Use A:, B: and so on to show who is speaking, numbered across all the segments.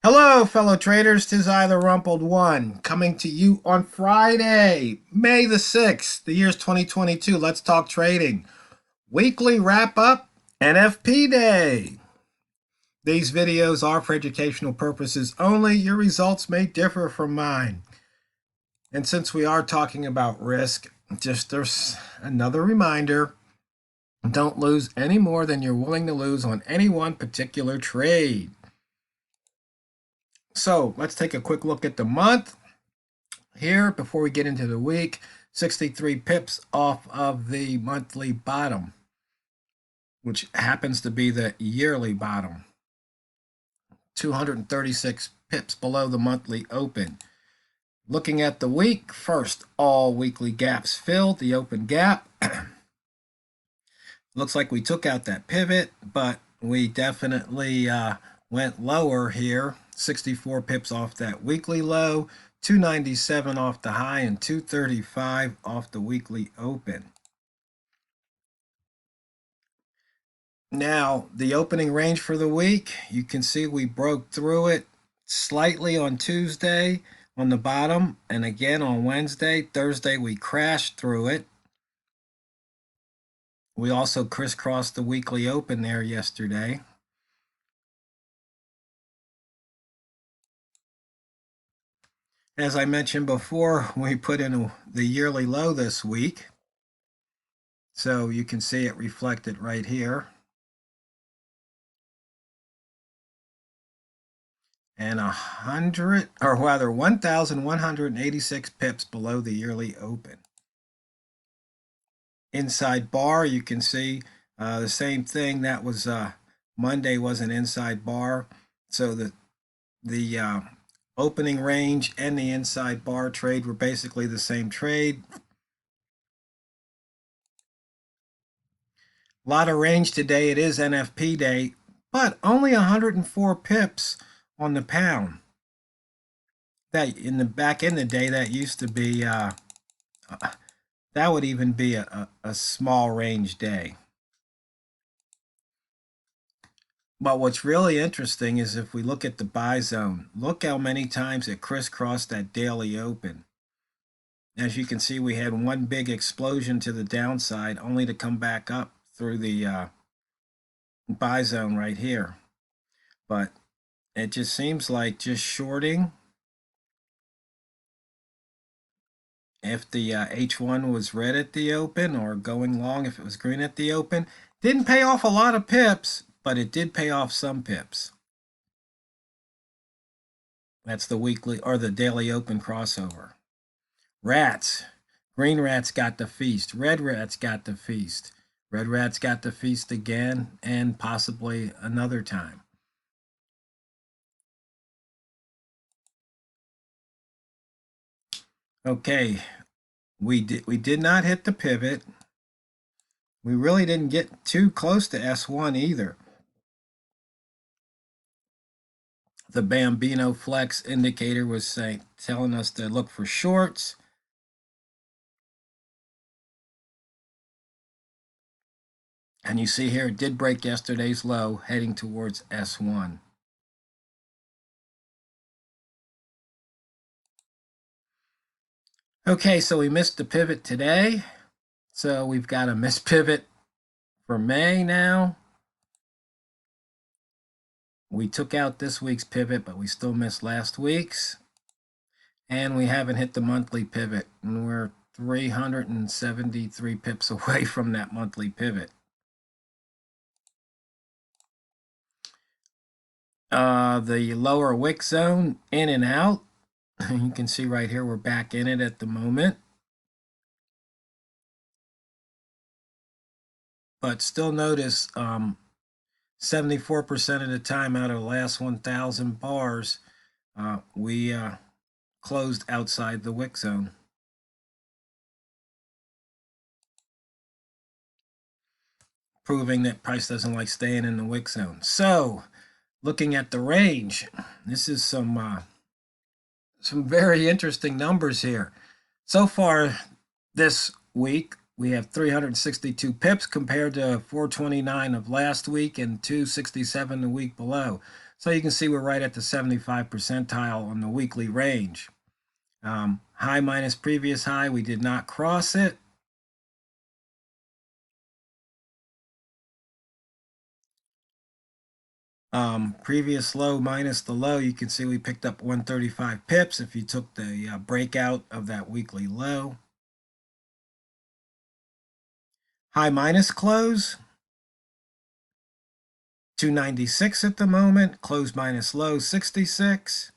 A: Hello, fellow traders. 'Tis I, TheRumpledOne, coming to you on Friday, May the 6th. The year's 2022. Let's talk trading. Weekly wrap up, NFP Day. These videos are for educational purposes only. Your results may differ from mine. And since we are talking about risk, there's another reminder. Don't lose any more than you're willing to lose on any one particular trade. So let's take a quick look at the month here before we get into the week. 63 pips off of the monthly bottom, which happens to be the yearly bottom. 236 pips below the monthly open. Looking at the week, first, all weekly gaps filled. The open gap looks like we took out that pivot, but we definitely went lower here. 64 pips off that weekly low, 297 off the high, and 235 off the weekly open. Now, the opening range for the week, you can see we broke through it slightly on Tuesday on the bottom, and again on Wednesday. Thursday, we crashed through it. We also crisscrossed the weekly open there yesterday. As I mentioned before, we put in the yearly low this week. So you can see it reflected right here. And 1,186 pips below the yearly open. Inside bar, you can see the same thing. That was Monday was an inside bar. So the opening range and the inside bar trade were basically the same trade. A lot of range today. It is NFP day, but only 104 pips on the pound. That back in the day, that used to be that would even be a small range day. But what's really interesting is if we look at the buy zone, look how many times it crisscrossed that daily open. As you can see, we had one big explosion to the downside only to come back up through the buy zone right here. But it just seems like just shorting, if the H1 was red at the open, or going long if it was green at the open, didn't pay off a lot of pips, but it did pay off some pips. That's the weekly or the daily open crossover. Rats. Green rats got the feast. Red rats got the feast. Red rats got the feast again, and possibly another time. Okay, we did not hit the pivot. We really didn't get too close to S1 either. The Bambino Flex indicator was telling us to look for shorts. And you see here, it did break yesterday's low, heading towards S1. Okay, so we missed the pivot today. So we've got a missed pivot for May now. We took out this week's pivot, but we still missed last week's. And we haven't hit the monthly pivot. And we're 373 pips away from that monthly pivot. The lower wick zone, in and out. You can see right here, we're back in it at the moment. But still notice 74% of the time out of the last 1,000 bars, we closed outside the wick zone. Proving that price doesn't like staying in the wick zone. So, looking at the range, this is some very interesting numbers here. So far this week, we have 362 pips compared to 429 of last week and 267 the week below. So you can see we're right at the 75 percentile on the weekly range. High minus previous high, we did not cross it. Previous low minus the low, you can see we picked up 135 pips if you took the breakout of that weekly low. High minus close, 296 at the moment. Close minus low, 66.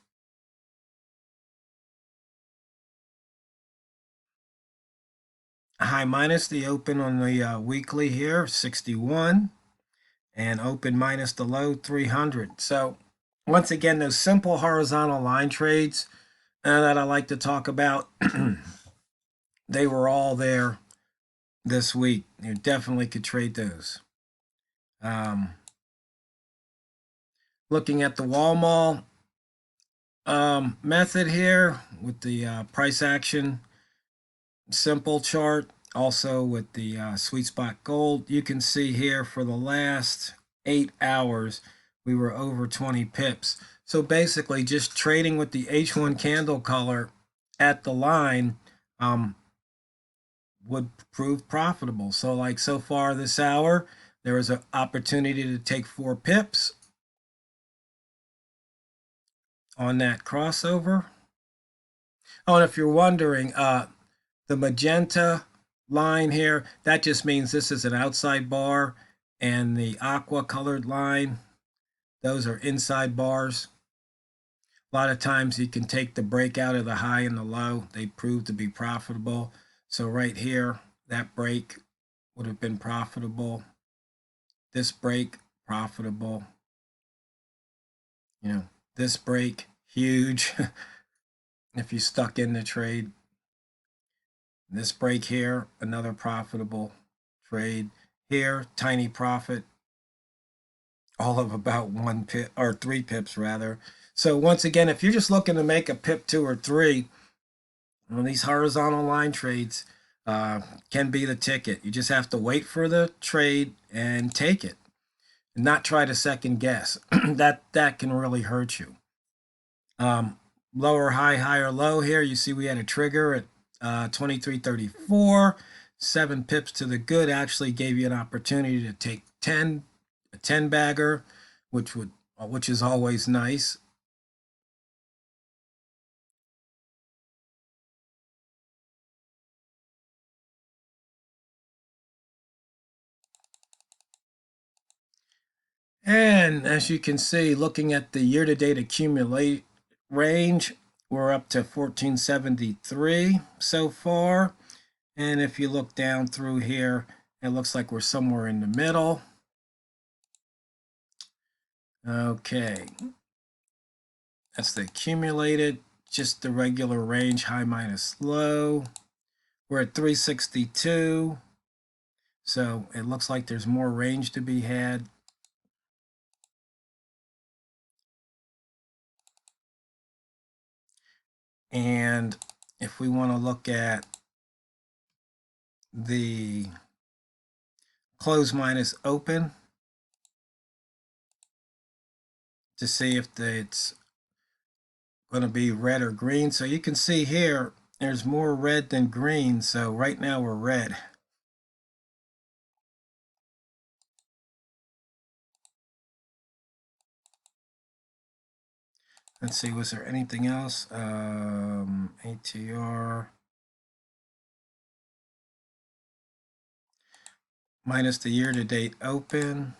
A: High minus the open on the weekly here, 61. And open minus the low, 300. So once again, those simple horizontal line trades that I like to talk about, they were all there this week. You definitely could trade those. Looking at the wall mall method here with the price action simple chart, also with the sweet spot gold, you can see here for the last 8 hours we were over 20 pips. So basically just trading with the H1 candle color at the line would prove profitable. So like so far this hour, there was an opportunity to take 4 pips on that crossover. Oh, and if you're wondering, the magenta line here, that just means this is an outside bar, and the aqua colored line, those are inside bars. A lot of times you can take the breakout of the high and the low. They prove to be profitable. So right here, that break would have been profitable. This break, profitable. You know, this break, huge if you stuck in the trade. This break here, another profitable trade. Here, tiny profit, all of about 1 pip or 3 pips rather. So once again, if you're just looking to make a pip 2 or 3, well, these horizontal line trades can be the ticket. You just have to wait for the trade and take it, and not try to second guess. that can really hurt you. Lower high, higher low here. You see we had a trigger at 23.34. 7 pips to the good actually gave you an opportunity to take a 10 bagger, which is always nice. And as you can see, looking at the year-to-date accumulate range, we're up to 1473 so far. And if you look down through here, it looks like we're somewhere in the middle. Okay. That's the accumulated, just the regular range, high minus low. We're at 362. So it looks like there's more range to be had. And if we want to look at the close minus open to see if it's going to be red or green. So you can see here, there's more red than green. So right now we're red. Let's see, was there anything else? ATR minus the year-to-date open.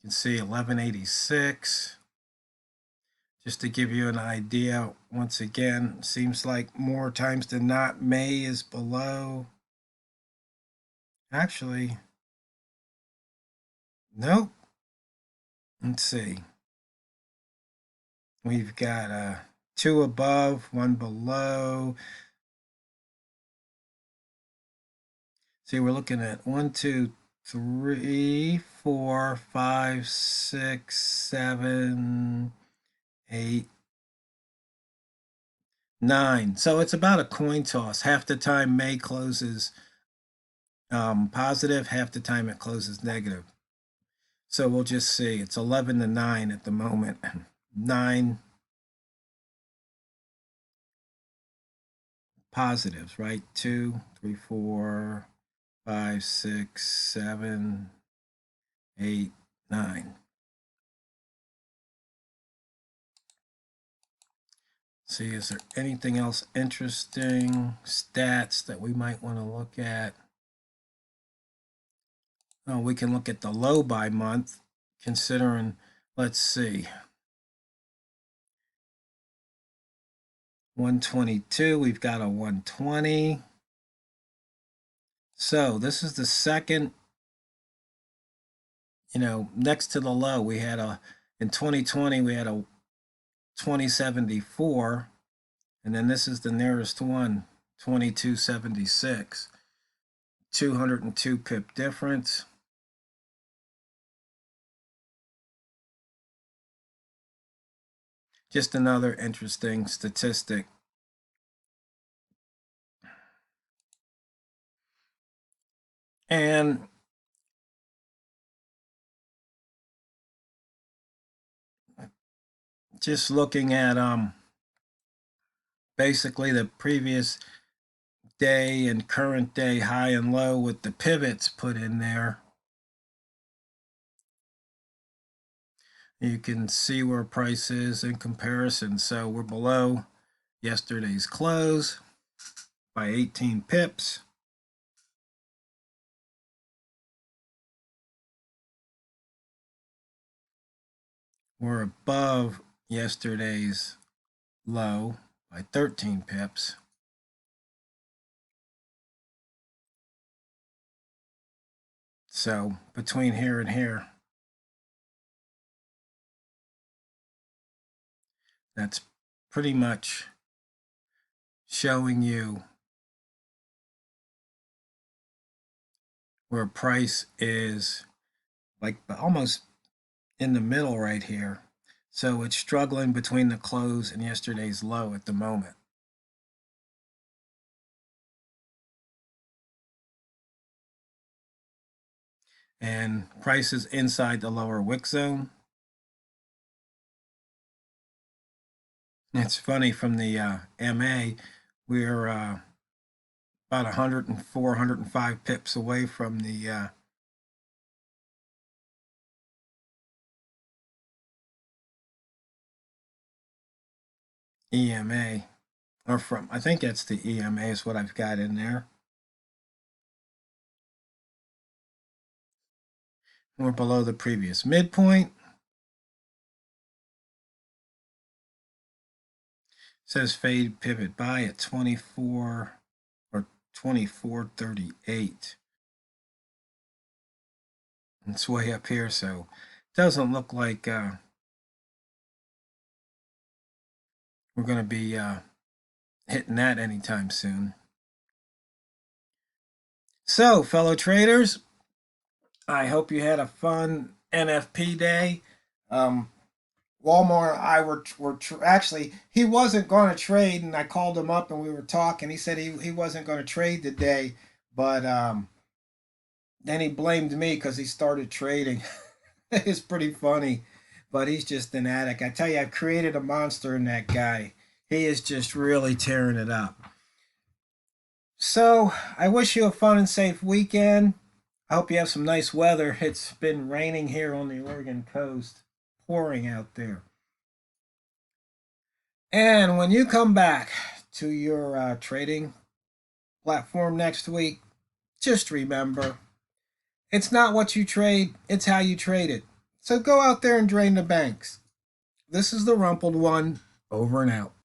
A: You can see 1186. Just to give you an idea, once again, seems like more times than not, May is below. Actually, nope. Let's see. We've got 2 above, 1 below. See, we're looking at 1, 2, 3, 4, 5, 6, 7, 8, 9. So it's about a coin toss. Half the time May closes positive, half the time it closes negative. So we'll just see. It's 11 to 9 at the moment. 9 positives, right? 2, 3, 4, 5, 6, 7, 8, 9. See, is there anything else interesting? Stats that we might want to look at? Oh, we can look at the low by month, considering, let's see, 122, we've got a 120. So this is the second, next to the low, we had in 2020, we had a 2074, and then this is the nearest one, 2276. 202 pip difference. Just another interesting statistic. And just looking at basically the previous day and current day high and low with the pivots put in there, you can see where price is in comparison. So we're below yesterday's close by 18 pips. We're above yesterday's low by 13 pips. So between here and here, that's pretty much showing you where price is, like almost in the middle right here. So it's struggling between the close and yesterday's low at the moment. And price is inside the lower wick zone. It's funny, from the MA, we're about 104, 105 pips away from the EMA, or from, I think that's the EMA is what I've got in there. We're below the previous midpoint. It says fade pivot buy at 24 or 24.38. It's way up here, so it doesn't look like we're going to be hitting that anytime soon. So, fellow traders, I hope you had a fun NFP day. Walmart and I were actually, he wasn't going to trade, and I called him up and we were talking. He said he wasn't going to trade today, but then he blamed me because he started trading. It's pretty funny, but he's just an addict. I tell you, I've created a monster in that guy. He is just really tearing it up. So I wish you a fun and safe weekend. I hope you have some nice weather. It's been raining here on the Oregon coast, pouring out there. And when you come back to your trading platform next week, just remember, it's not what you trade, it's how you trade it. So go out there and drain the banks. This is the Rumpled One, over and out.